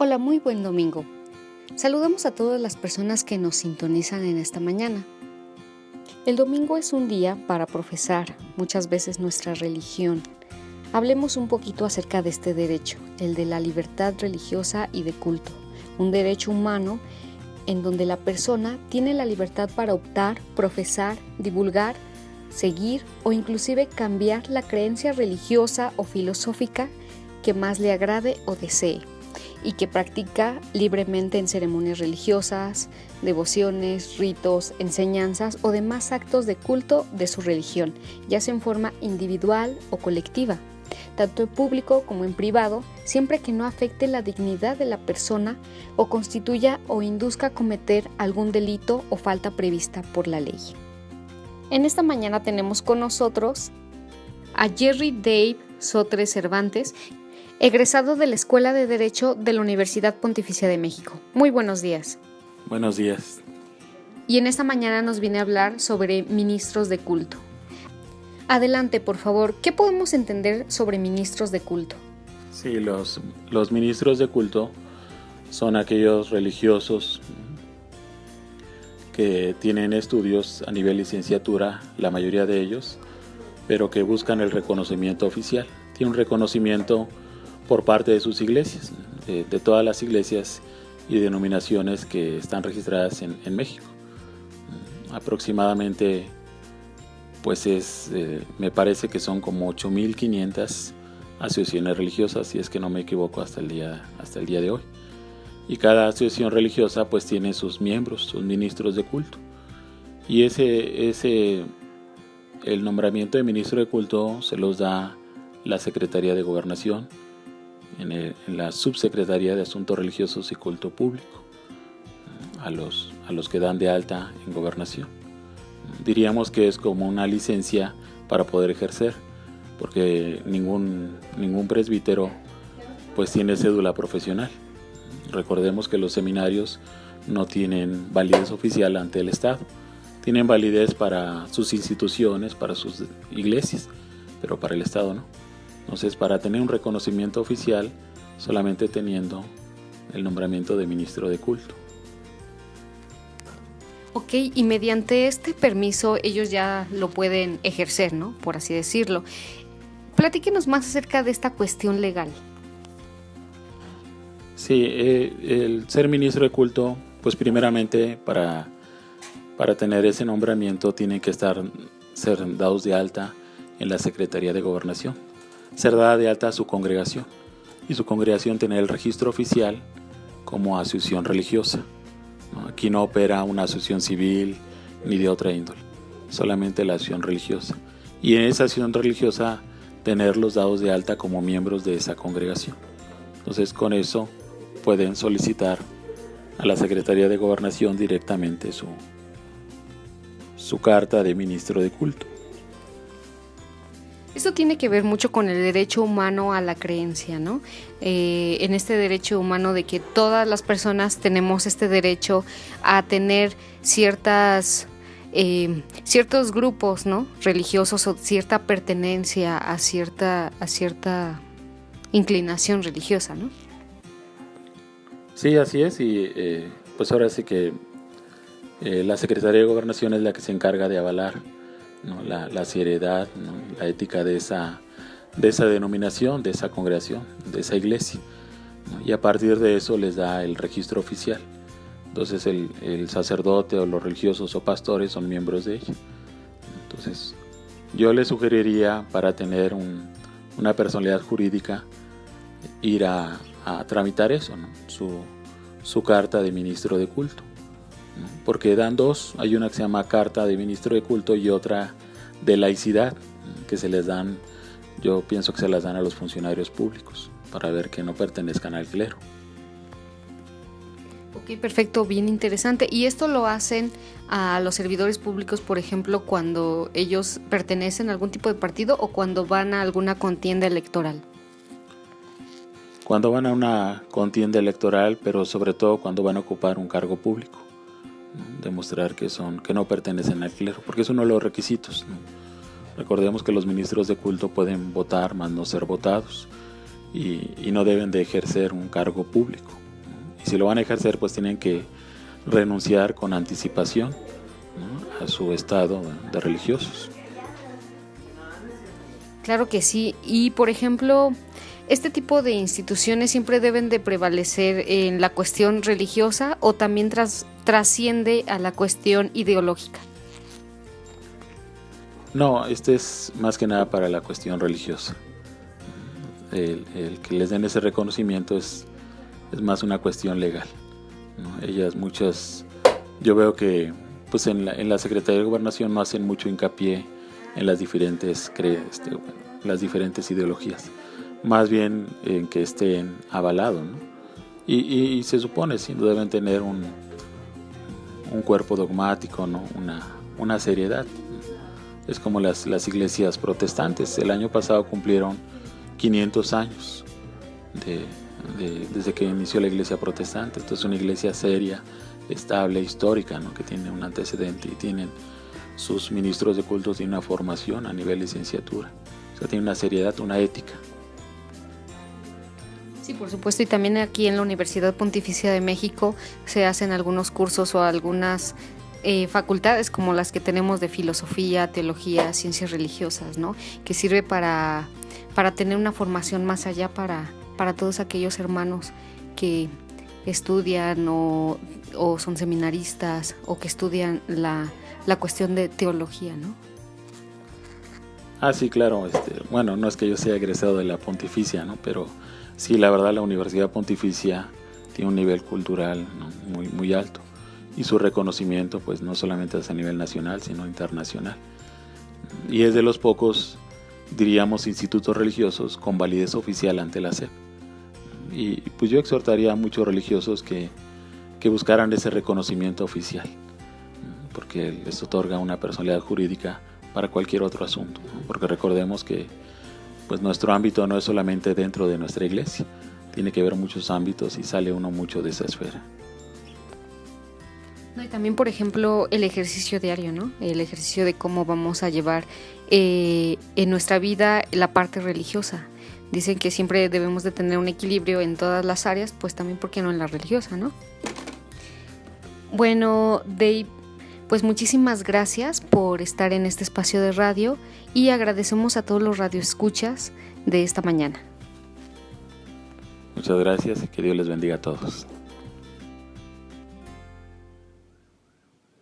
Hola, muy buen domingo. Saludamos a todas las personas que nos sintonizan en esta mañana. El domingo es un día para profesar muchas veces nuestra religión. Hablemos un poquito acerca de este derecho, el de la libertad religiosa y de culto, un derecho humano en donde la persona tiene la libertad para optar, profesar, divulgar, seguir o inclusive cambiar la creencia religiosa o filosófica que más le agrade o desee, y que practica libremente en ceremonias religiosas, devociones, ritos, enseñanzas o demás actos de culto de su religión, ya sea en forma individual o colectiva, tanto en público como en privado, siempre que no afecte la dignidad de la persona o constituya o induzca a cometer algún delito o falta prevista por la ley. En esta mañana tenemos con nosotros a Jerry Dave Sotre Cervantes, egresado de la Escuela de Derecho de la Universidad Pontificia de México. Muy buenos días. Buenos días. Y en esta mañana nos viene a hablar sobre ministros de culto. Adelante, por favor. ¿Qué podemos entender sobre ministros de culto? Sí, los ministros de culto son aquellos religiosos que tienen estudios a nivel licenciatura, la mayoría de ellos, pero que buscan el reconocimiento oficial. Tiene un reconocimiento por parte de sus iglesias, de todas las iglesias y denominaciones que están registradas en México. Aproximadamente, pues me parece que son como 8,500 asociaciones religiosas, si es que no me equivoco, hasta el día de hoy. Y cada asociación religiosa pues tiene sus miembros, sus ministros de culto. Y el nombramiento de ministro de culto se los da la Secretaría de Gobernación, en la Subsecretaría de Asuntos Religiosos y Culto Público, a los que dan de alta en gobernación. Diríamos que es como una licencia para poder ejercer, porque ningún presbítero pues tiene cédula profesional. Recordemos que los seminarios no tienen validez oficial ante el Estado, tienen validez para sus instituciones, para sus iglesias, pero para el Estado no. Entonces, para tener un reconocimiento oficial, solamente teniendo el nombramiento de ministro de culto. Ok, y mediante este permiso ellos ya lo pueden ejercer, ¿no? Por así decirlo. Platíquenos más acerca de esta cuestión legal. Sí, el ser ministro de culto, pues primeramente para tener ese nombramiento tienen que ser dados de alta en la Secretaría de Gobernación, ser dada de alta a su congregación, y su congregación tener el registro oficial como asociación religiosa. Aquí no opera una asociación civil ni de otra índole, solamente la asociación religiosa. Y en esa asociación religiosa tenerlos dados de alta como miembros de esa congregación. Entonces con eso pueden solicitar a la Secretaría de Gobernación directamente su carta de ministro de culto. Esto tiene que ver mucho con el derecho humano a la creencia, ¿no? En este derecho humano de que todas las personas tenemos este derecho a tener ciertos grupos, ¿no? Religiosos, o cierta pertenencia a cierta inclinación religiosa, ¿no? Sí, así es, y pues ahora sí que la Secretaría de Gobernación es la que se encarga de avalar, ¿no? la seriedad, ¿no? La ética de esa denominación, de esa congregación, de esa iglesia, ¿no? Y a partir de eso les da el registro oficial. Entonces el sacerdote o los religiosos o pastores son miembros de ella. Entonces yo les sugeriría, para tener una personalidad jurídica, ir a tramitar eso, ¿no? Su carta de ministro de culto, ¿no? Porque dan dos, hay una que se llama carta de ministro de culto y otra de laicidad, que se les dan, yo pienso que se las dan a los funcionarios públicos para ver que no pertenezcan al clero. Ok, perfecto, bien interesante. ¿Y esto lo hacen a los servidores públicos, por ejemplo, cuando ellos pertenecen a algún tipo de partido o cuando van a alguna contienda electoral? Cuando van a una contienda electoral, pero sobre todo cuando van a ocupar un cargo público, ¿no? Demostrar que no pertenecen al clero, porque es uno de los requisitos, ¿no? Recordemos que los ministros de culto pueden votar, más no ser votados, y no deben de ejercer un cargo público. Y si lo van a ejercer, pues tienen que renunciar con anticipación, ¿no?, a su estado de religiosos. Claro que sí. Y por ejemplo, ¿este tipo de instituciones siempre deben de prevalecer en la cuestión religiosa o también trasciende a la cuestión ideológica? No, este es más que nada para la cuestión religiosa. El que les den ese reconocimiento es más una cuestión legal, ¿no? Ellas muchas, yo veo que pues en la Secretaría de Gobernación no hacen mucho hincapié en las diferentes ideologías, más bien en que estén avalados, ¿no? Y se supone, sí, deben tener un cuerpo dogmático, ¿no?, una seriedad. Es como las iglesias protestantes. El año pasado cumplieron 500 años desde que inició la iglesia protestante. Esto es una iglesia seria, estable, histórica, ¿no?, que tiene un antecedente y tienen sus ministros de culto, tienen una formación a nivel licenciatura. O sea, tiene una seriedad, una ética. Sí, por supuesto, y también aquí en la Universidad Pontificia de México se hacen algunos cursos o algunas facultades como las que tenemos de filosofía, teología, ciencias religiosas, ¿no?, que sirve para tener una formación más allá para todos aquellos hermanos que estudian o son seminaristas o que estudian la cuestión de teología, ¿no? Ah, sí, claro. Bueno, no es que yo sea egresado de la Pontificia, ¿no?, pero sí, la verdad, la Universidad Pontificia tiene un nivel cultural, ¿no?, muy, muy alto. Y su reconocimiento, pues no solamente es a nivel nacional, sino internacional. Y es de los pocos, diríamos, institutos religiosos con validez oficial ante la SEP. Y pues yo exhortaría a muchos religiosos que buscaran ese reconocimiento oficial, porque les otorga una personalidad jurídica para cualquier otro asunto, ¿no? Porque recordemos que pues nuestro ámbito no es solamente dentro de nuestra iglesia, tiene que ver muchos ámbitos y sale uno mucho de esa esfera. No, y también, por ejemplo, el ejercicio diario, ¿no? El ejercicio de cómo vamos a llevar en nuestra vida la parte religiosa. Dicen que siempre debemos de tener un equilibrio en todas las áreas, pues también, ¿por qué no en la religiosa, no? Bueno, Dave, pues muchísimas gracias por estar en este espacio de radio y agradecemos a todos los radioescuchas de esta mañana. Muchas gracias y que Dios les bendiga a todos.